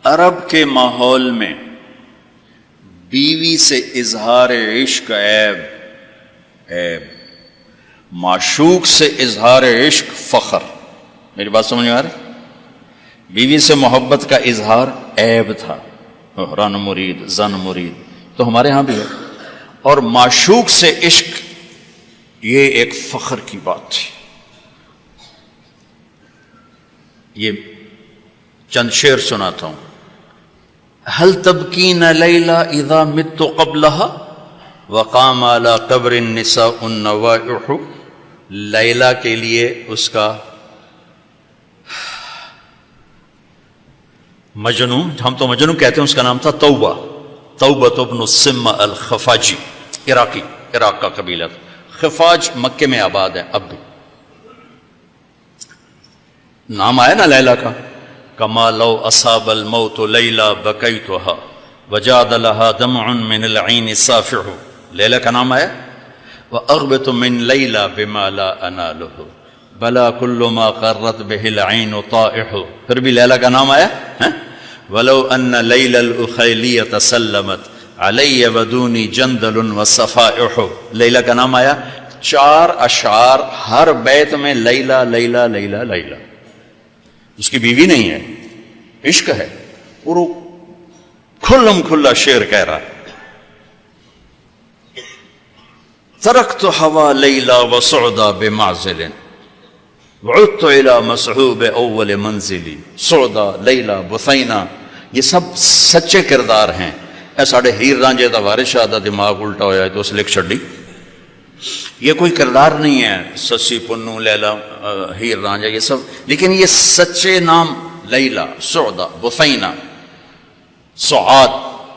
عرب کے ماحول میں بیوی سے اظہار عشق عیب، معشوق سے اظہار عشق فخر۔ میری بات سمجھ میں آ رہی؟ بیوی سے محبت کا اظہار عیب تھا، رن مرید زن مرید، تو ہمارے ہاں بھی ہے، اور معشوق سے عشق یہ ایک فخر کی بات تھی۔ یہ چند شعر سناتا ہوں۔ هل تبکین لیلا اذا مت قبلها وقام على قبر النساء النوائح۔ لیلا کے لیے اس کا مجنون، ہم تو مجنون کہتے ہیں، اس کا نام تھا توبہ، توبہ ابن السم الخفاجی، عراق کا قبیلہ تھا۔ خفاج مکے میں آباد ہے اب بھی، نام آیا نا لیلا کا۔ کما لو اصاب الموت لیلا بکیتها وجاد لها دمع من العین صافح، لیلا کا نام آیا۔ واغبط من لیلا بما لا اناله بلا كل ما قرت به العین طائح، پھر بھی لیلا کا نام آیا۔ ولو ان لیلا الاخیلیۃ سلمت علی ودونی جندل وصفائح، لیلا کا نام آیا۔ 4 اشعار ہر بیت میں لیلا لیلا لیلا لیلا، اس کی بیوی نہیں ہے، عشق ہے، اور وہ کھلم کھلا شعر کہہ رہا ہے۔ ترکت ہوا لیلا وسعدا بمعزل وعدت الى مسحوب اول منزلی، سعدا لیلا بثینا، یہ سب سچے کردار ہیں۔ اے ساڑھے ہیر رانجے دا وارث شاہ دا دماغ الٹا ہویا ہے تو اس لکھ چھڑی، یہ کوئی کردار نہیں ہے، سسی پنو لیلا ہیر رانجا یہ سب، لیکن یہ سچے نام لیلا، سعدا، بثینا، سعاد،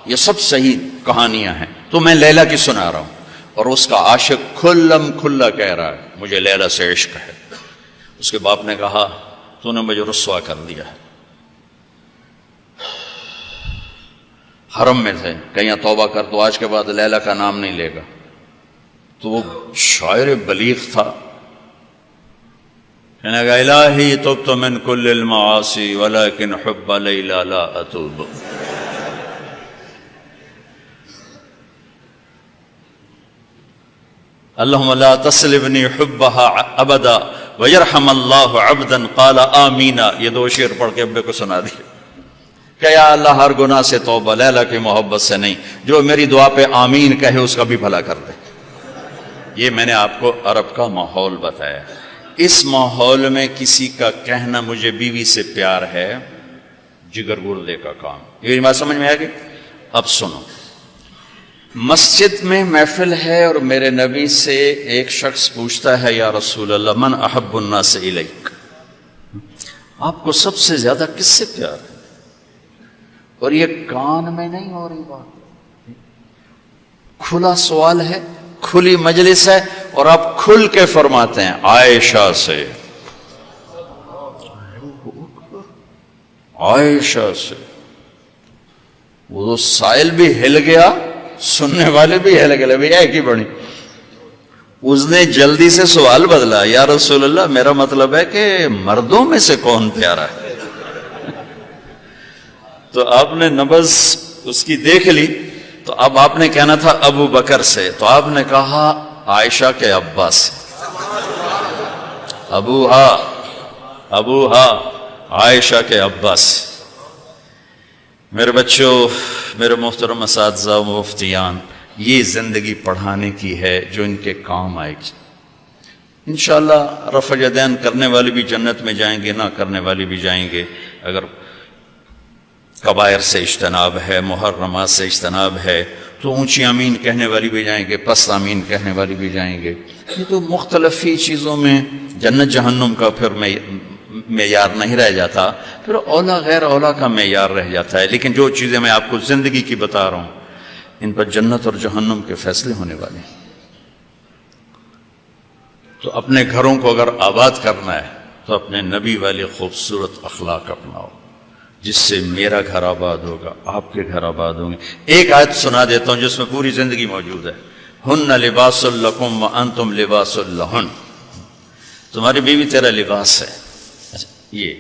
یہ سب صحیح کہانیاں ہیں۔ تو میں لیلا کی سنا رہا ہوں، اور اس کا عاشق کھلم کھلا کہہ رہا ہے مجھے لیلا سے عشق ہے۔ اس کے باپ نے کہا تو نے مجھے رسوا کر دیا۔ حرم میں تھے، کہیں توبہ کر تو آج کے بعد لیلا کا نام نہیں لے گا۔ تو وہ شاعر بلیغ تھا، کہنے گا الہی تبت من کل المعاصی ولکن حب لیلا لا اتوب۔ اللہم لا تسلبنی حبها ابدا ویرحم اللہ عبدا قال آمین۔ یہ 2 شعر پڑھ کے ابے کو سنا دیے کہ یا اللہ ہر گناہ سے توبہ، لیلا کی محبت سے نہیں، جو میری دعا پہ آمین کہے اس کا بھی بھلا کر دے۔ یہ میں نے آپ کو عرب کا ماحول بتایا۔ اس ماحول میں کسی کا کہنا مجھے بیوی سے پیار ہے جگر گردے کا کام۔ یہ بات سمجھ میں آ گئی؟ اب سنو، مسجد میں محفل ہے اور میرے نبی سے ایک شخص پوچھتا ہے یا رسول اللہ من احب الناس الیک، آپ کو سب سے زیادہ کس سے پیار ہے؟ اور یہ کان میں نہیں ہو رہی بات، کھلا سوال ہے، کھلی مجلس ہے، اور آپ کھل کے فرماتے ہیں عائشہ سے، عائشہ سے۔ وہ تو سائل بھی ہل گیا، سننے والے بھی ہل گئے، بھی ایک ہی بڑی۔ اس نے جلدی سے سوال بدلا، یا رسول اللہ میرا مطلب ہے کہ مردوں میں سے کون پیارا ہے؟ تو آپ نے نبض اس کی دیکھ لی، تو اب آپ نے کہنا تھا ابو بکر سے، تو آپ نے کہا عائشہ کے ابا سے، ابوہا عائشہ کے ابا سے۔ میرے بچوں، میرے محترم اساتذہ و مفتیان، یہ زندگی پڑھانے کی ہے جو ان کے کام آئے گی۔ انشاءاللہ رفع یدین کرنے والے بھی جنت میں جائیں گے، نہ کرنے والے بھی جائیں گے۔ اگر کبائر سے اجتناب ہے، محرمات سے اجتناب ہے، تو اونچی آمین کہنے والی بھی جائیں گے، پست آمین کہنے والی بھی جائیں گے۔ یہ تو مختلف ہی چیزوں میں جنت جہنم کا پھر معیار نہیں رہ جاتا، پھر اولا غیر اولا کا معیار رہ جاتا ہے۔ لیکن جو چیزیں میں آپ کو زندگی کی بتا رہا ہوں، ان پر جنت اور جہنم کے فیصلے ہونے والے ہیں۔ تو اپنے گھروں کو اگر آباد کرنا ہے تو اپنے نبی والے خوبصورت اخلاق اپناؤ، جس سے میرا گھر آباد ہوگا، آپ کے گھر آباد ہوں گے۔ ایک آیت سنا دیتا ہوں جس میں پوری زندگی موجود ہے۔ ہن لباس لکم وانتم لباس لہن، تمہاری بیوی تیرا لباس ہے۔ یہ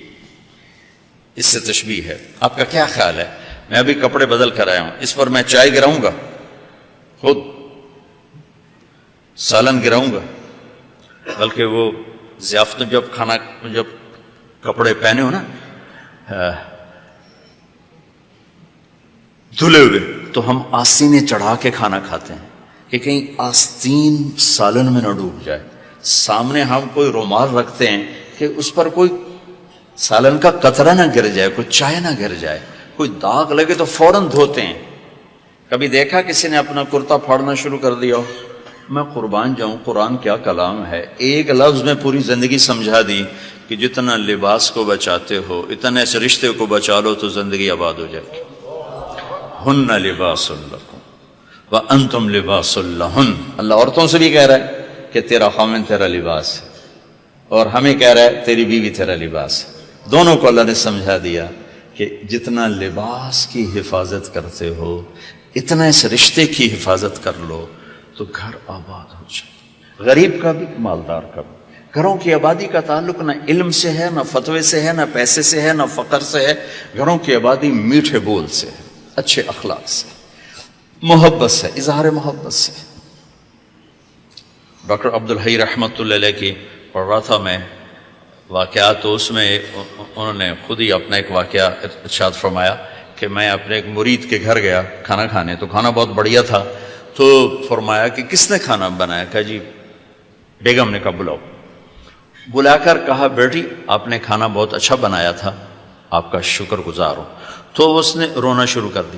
اس سے تشبیہ ہے. آپ کا کیا خیال ہے؟ میں ابھی کپڑے بدل کر آیا ہوں، اس پر میں چائے گراؤں گا؟ خود سالن گراؤں گا؟ بلکہ وہ ضیافت جب کپڑے پہنے ہو نا دھلے ہوئے، تو ہم آستینیں چڑھا کے کھانا کھاتے ہیں کہ کہیں آستین سالن میں نہ ڈوب جائے. سامنے ہم کوئی رومال رکھتے ہیں کہ اس پر کوئی سالن کا قطرہ نہ گر جائے، کوئی چائے نہ گر جائے، کوئی داغ لگے تو فوراً دھوتے ہیں. کبھی دیکھا کسی نے اپنا کرتا پھاڑنا شروع کر دیا ہو؟ میں قربان جاؤں، قرآن کیا کلام ہے. ایک لفظ میں پوری زندگی سمجھا دی کہ جتنا لباس کو بچاتے ہو اتنے اس رشتے کو بچا لو تو زندگی آباد ہو جائے گی. ہن لباس لکم وانتم لباس لہن. اللہ عورتوں سے بھی کہہ رہا ہے کہ تیرا خامن تیرا لباس ہے، اور ہمیں کہہ رہا ہے تیری بیوی تیرا لباس ہے. دونوں کو اللہ نے سمجھا دیا کہ جتنا لباس کی حفاظت کرتے ہو اتنا اس رشتے کی حفاظت کر لو تو گھر آباد ہو جائے. غریب کا بھی مالدار کا بھی. گھروں کی آبادی کا تعلق نہ علم سے ہے، نہ فتوے سے ہے، نہ پیسے سے ہے، نہ فقر سے ہے. گھروں کی آبادی میٹھے بول سے ہے، اچھے اخلاق سے، محبت سے، اظہار محبت سے. ڈاکٹر عبدالحی رحمۃ اللہ علیہ کی پڑھ رہا تھا میں واقعات، تو اس میں انہوں نے خود ہی اپنا ایک واقعہ ارشاد فرمایا کہ میں اپنے ایک مرید کے گھر گیا کھانا کھانے، تو کھانا بہت بڑھیا تھا. تو فرمایا کہ کس نے کھانا بنایا؟ کہا جی بیگم نے. کہا بلاؤ. بلا کر کہا بیٹی آپ نے کھانا بہت اچھا بنایا تھا، آپ کا شکر گزار ہوں. تو اس نے رونا شروع کر دی.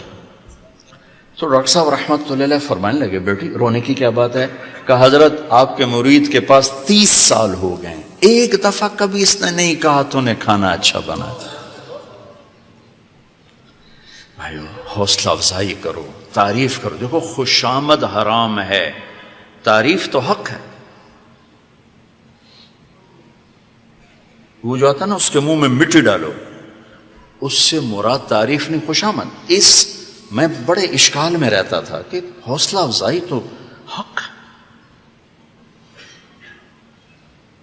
تو ڈاکٹر صاحب رحمۃ اللہ علیہ فرمانے لگے بیٹی رونے کی کیا بات ہے؟ کہا حضرت آپ کے مرید کے پاس 30 سال ہو گئے، ایک دفعہ کبھی اس نے نہیں کہا تو نے کھانا اچھا بنایا. بھائیو حوصلہ افزائی کرو، تعریف کرو. دیکھو خوشامد حرام ہے، تعریف تو حق ہے. وہ جو آتا نا اس کے منہ میں مٹی ڈالو، اس سے مراد تعریف نہیں خوشامد. میں بڑے اشکال میں رہتا تھا کہ حوصلہ افزائی تو حق ہے،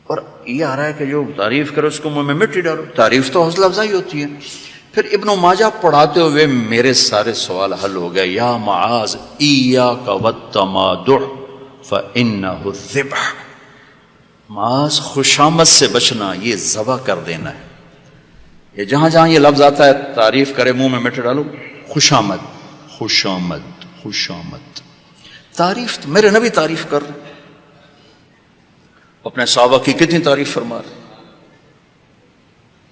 اور یہ آ رہا ہے کہ جو تعریف کرو اس کو منہ میں مٹی ڈالو. تعریف تو حوصلہ افزائی ہوتی ہے. پھر ابن ماجہ پڑھاتے ہوئے میرے سارے سوال حل ہو گئے. یا معاذ ایاک والتمادح فانہ الذبح. معاذ خوشامد سے بچنا، یہ ذبح کر دینا ہے. یہ جہاں جہاں یہ لفظ آتا ہے تعریف کرے منہ میں مٹی ڈالو، خوشامد خوشامد خوشامد. تعریف میرے نبی تعریف کر رہے، اپنے صحابہ کی کتنی تعریف فرما رہے،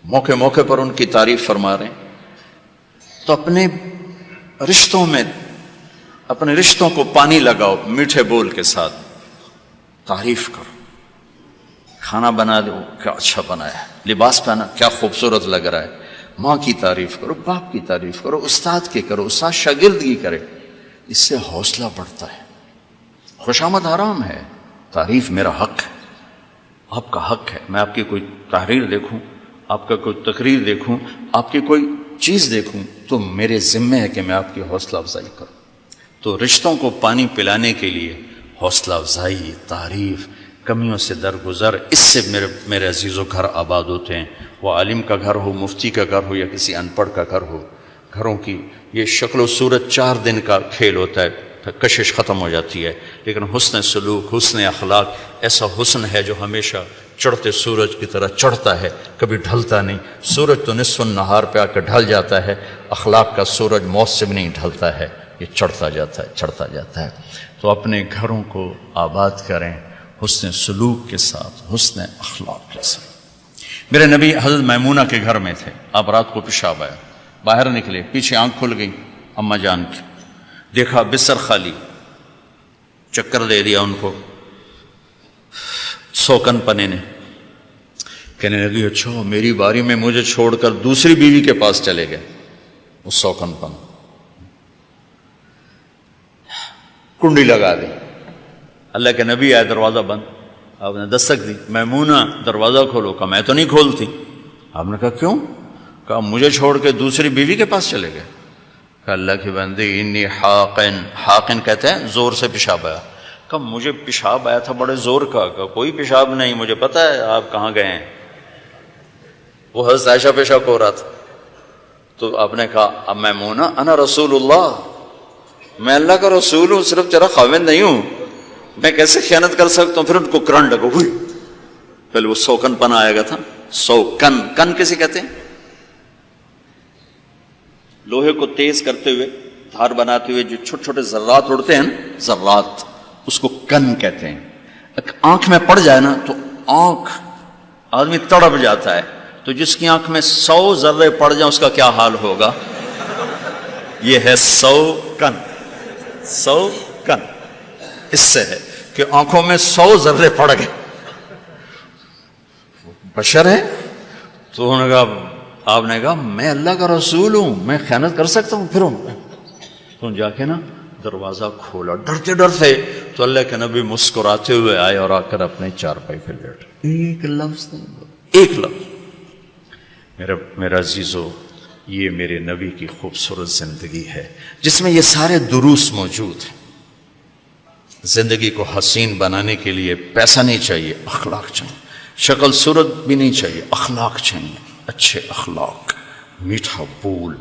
موقع موقع پر ان کی تعریف فرما رہے ہیں. تو اپنے رشتوں کو پانی لگاؤ میٹھے بول کے ساتھ، تعریف کرو. کھانا بنا دو کیا اچھا بنایا ہے، لباس پہنا کیا خوبصورت لگ رہا ہے. ماں کی تعریف کرو، باپ کی تعریف کرو، استاد کی کرو، استاد شاگردگی کرے. اس سے حوصلہ بڑھتا ہے. خوشامد حرام ہے، تعریف میرا حق ہے، آپ کا حق ہے. میں آپ کی کوئی تحریر دیکھوں، آپ کا کوئی تقریر دیکھوں، آپ کی کوئی چیز دیکھوں تو میرے ذمہ ہے کہ میں آپ کی حوصلہ افزائی کروں. تو رشتوں کو پانی پلانے کے لیے حوصلہ افزائی، تعریف، کمیوں سے درگزر، اس سے میرے عزیزوں گھر آباد ہوتے ہیں. وہ عالم کا گھر ہو، مفتی کا گھر ہو، یا کسی ان پڑھ کا گھر ہو. گھروں کی یہ شکل و صورت 4 دن کا کھیل ہوتا ہے، پھر کشش ختم ہو جاتی ہے. لیکن حسن سلوک، حسن اخلاق ایسا حسن ہے جو ہمیشہ چڑھتے سورج کی طرح چڑھتا ہے، کبھی ڈھلتا نہیں. سورج تو نصف النہار پہ آ کر ڈھل جاتا ہے، اخلاق کا سورج موت سے بھی نہیں ڈھلتا ہے، یہ چڑھتا جاتا ہے چڑھتا جاتا ہے. تو اپنے گھروں کو آباد کریں حسن سلوک کے ساتھ، حسن اخلاق کے ساتھ. میرے نبی حضرت میمونہ کے گھر میں تھے. اب رات کو پیشاب آیا، باہر نکلے، پیچھے آنکھ کھل گئی اماں جان کی، دیکھا بستر خالی، چکر دے دیا ان کو. سوکن پنے نے کہنے لگی اچھا میری باری میں مجھے چھوڑ کر دوسری بیوی کے پاس چلے گئے. وہ سوکن پن کنڈی لگا دی. اللہ کے نبی آئے، دروازہ بند. آپ نے دستک دی، میمونہ دروازہ کھولو. کہا میں تو نہیں کھولتی. آپ نے کہا کیوں؟ کہا مجھے چھوڑ کے دوسری بیوی کے پاس چلے گئے. کہا اللہ کی بندی انی حاقن، حاقن کہتے ہیں زور سے پیشاب آیا. کہا مجھے پیشاب آیا تھا بڑے زور کا. کہا کوئی پیشاب نہیں، مجھے پتا ہے آپ کہاں گئے ہیں. وہ حضرت عائشہ پیشاب ہو رہا تھا. تو آپ نے کہا اب میمونہ انا رسول اللہ، میں اللہ کا رسول ہوں، صرف تیرا خاوند نہیں ہوں، میں کیسے خیانت کر سکتا ہوں؟ پھر ان کو کرنٹ لگا، ہوئی پہلے وہ سوکن پنا آئے گا تھا، سوکن، کن کسے کہتے ہیں؟ لوہے کو تیز کرتے ہوئے، دھار بناتے ہوئے جو چھوٹے چھوٹے ذرات اڑتے ہیں نا، ذرات، اس کو کن کہتے ہیں۔ آنکھ میں پڑ جائے نا تو آنکھ آدمی تڑپ جاتا ہے، تو جس کی آنکھ میں 100 ذرے پڑ جائیں اس کا کیا حال ہوگا؟ یہ ہے 100 کن، 100 کن اس سے ہے کہ آنکھوں میں 100 ذرے پڑ گئے، بشر ہے۔ تو انہوں نے کہا، آپ نے کہا میں اللہ کا رسول ہوں، میں خیانت کر سکتا ہوں؟ پھر تو جا کے نا دروازہ کھولا ڈرتے ڈرتے، تو اللہ کے نبی مسکراتے ہوئے آئے اور آ کر اپنے چارپائی پہ لیٹ، ایک لفظ نہیں، ایک لفظ۔ میرا عزیزو، یہ میرے نبی کی خوبصورت زندگی ہے جس میں یہ سارے دروس موجود ہیں۔ زندگی کو حسین بنانے کے لیے پیسہ نہیں چاہیے، اخلاق چاہیے، شکل صورت بھی نہیں چاہیے، اخلاق چاہیے، اچھے اخلاق، میٹھا بول،